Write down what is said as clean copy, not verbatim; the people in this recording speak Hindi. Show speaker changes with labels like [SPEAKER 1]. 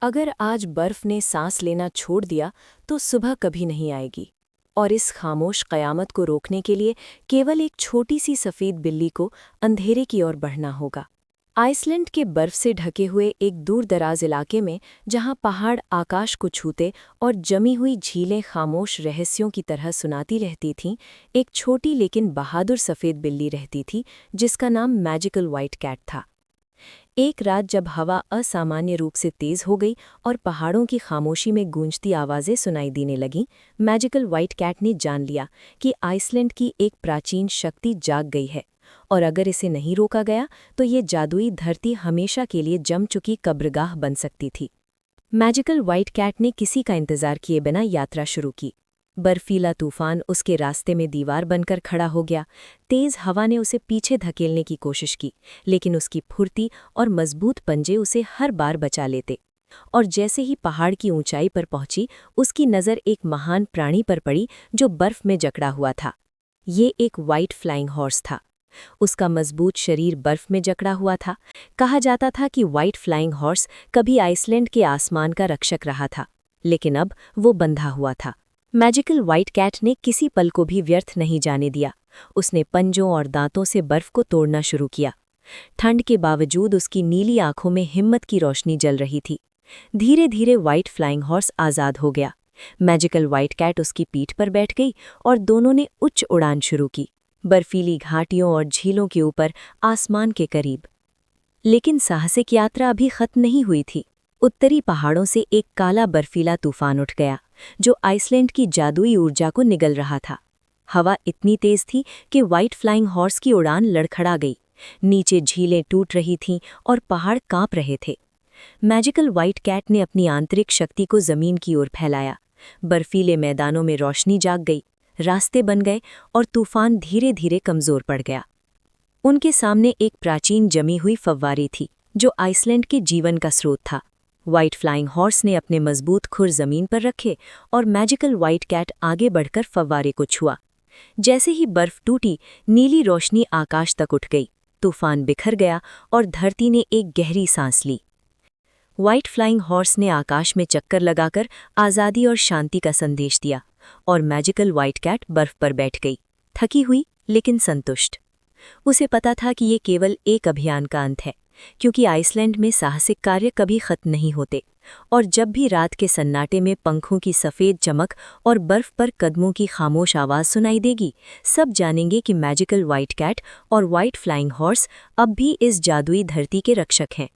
[SPEAKER 1] अगर आज बर्फ ने सांस लेना छोड़ दिया तो सुबह कभी नहीं आएगी। और इस खामोश कयामत को रोकने के लिए केवल एक छोटी सी सफ़ेद बिल्ली को अंधेरे की ओर बढ़ना होगा। आइसलैंड के बर्फ से ढके हुए एक दूर दराज इलाके में, जहां पहाड़ आकाश को छूते और जमी हुई झीलें खामोश रहस्यों की तरह सुनाती रहती थीं, एक छोटी लेकिन बहादुर सफ़ेद बिल्ली रहती थी जिसका नाम मैजिकल व्हाइट कैट था। एक रात जब हवा असामान्य रूप से तेज हो गई और पहाड़ों की खामोशी में गूंजती आवाज़ें सुनाई देने लगीं, मैजिकल व्हाइट कैट ने जान लिया कि आइसलैंड की एक प्राचीन शक्ति जाग गई है, और अगर इसे नहीं रोका गया तो ये जादुई धरती हमेशा के लिए जम चुकी कब्रगाह बन सकती थी। मैजिकल व्हाइट कैट ने किसी का इंतजार किए बिना यात्रा शुरू की। बर्फीला तूफान उसके रास्ते में दीवार बनकर खड़ा हो गया। तेज हवा ने उसे पीछे धकेलने की कोशिश की, लेकिन उसकी फुर्ती और मजबूत पंजे उसे हर बार बचा लेते। और जैसे ही पहाड़ की ऊंचाई पर पहुंची, उसकी नज़र एक महान प्राणी पर पड़ी जो बर्फ में जकड़ा हुआ था। ये एक व्हाइट फ्लाइंग हॉर्स था। उसका मजबूत शरीर बर्फ में जकड़ा हुआ था। कहा जाता था कि व्हाइट फ्लाइंग हॉर्स कभी आइसलैंड के आसमान का रक्षक रहा था, लेकिन अब वो बंधा हुआ था। मैजिकल व्हाइट कैट ने किसी पल को भी व्यर्थ नहीं जाने दिया। उसने पंजों और दांतों से बर्फ को तोड़ना शुरू किया। ठंड के बावजूद उसकी नीली आंखों में हिम्मत की रोशनी जल रही थी। धीरे धीरे व्हाइट फ्लाइंग हॉर्स आज़ाद हो गया। मैजिकल व्हाइट कैट उसकी पीठ पर बैठ गई और दोनों ने उच्च उड़ान शुरू की, बर्फीली घाटियों और झीलों के ऊपर, आसमान के करीब। लेकिन साहसिक यात्रा अभी खत्म नहीं हुई थी। उत्तरी पहाड़ों से एक काला बर्फीला तूफान उठ गया, जो आइसलैंड की जादुई ऊर्जा को निगल रहा था। हवा इतनी तेज थी कि व्हाइट फ्लाइंग हॉर्स की उड़ान लड़खड़ा गई। नीचे झीलें टूट रही थीं और पहाड़ कांप रहे थे। मैजिकल व्हाइट कैट ने अपनी आंतरिक शक्ति को जमीन की ओर फैलाया। बर्फीले मैदानों में रोशनी जाग गई, रास्ते बन गए और तूफान धीरे धीरे कमजोर पड़ गया। उनके सामने एक प्राचीन जमी हुई फव्वारी थी, जो आइसलैंड के जीवन का स्रोत था। व्हाइट फ्लाइंग हॉर्स ने अपने मजबूत खुर जमीन पर रखे और मैजिकल व्हाइट कैट आगे बढ़कर फव्वारे को छुआ। जैसे ही बर्फ टूटी, नीली रोशनी आकाश तक उठ गई। तूफान बिखर गया और धरती ने एक गहरी सांस ली। व्हाइट फ्लाइंग हॉर्स ने आकाश में चक्कर लगाकर आज़ादी और शांति का संदेश दिया, और मैजिकल व्हाइट कैट बर्फ पर बैठ गई, थकी हुई लेकिन संतुष्ट। उसे पता था कि ये केवल एक अभियान का अंत है, क्योंकि आइसलैंड में साहसिक कार्य कभी खत्म नहीं होते। और जब भी रात के सन्नाटे में पंखों की सफ़ेद चमक और बर्फ पर कदमों की खामोश आवाज़ सुनाई देगी, सब जानेंगे कि मैजिकल व्हाइट कैट और व्हाइट फ्लाइंग हॉर्स अब भी इस जादुई धरती के रक्षक हैं।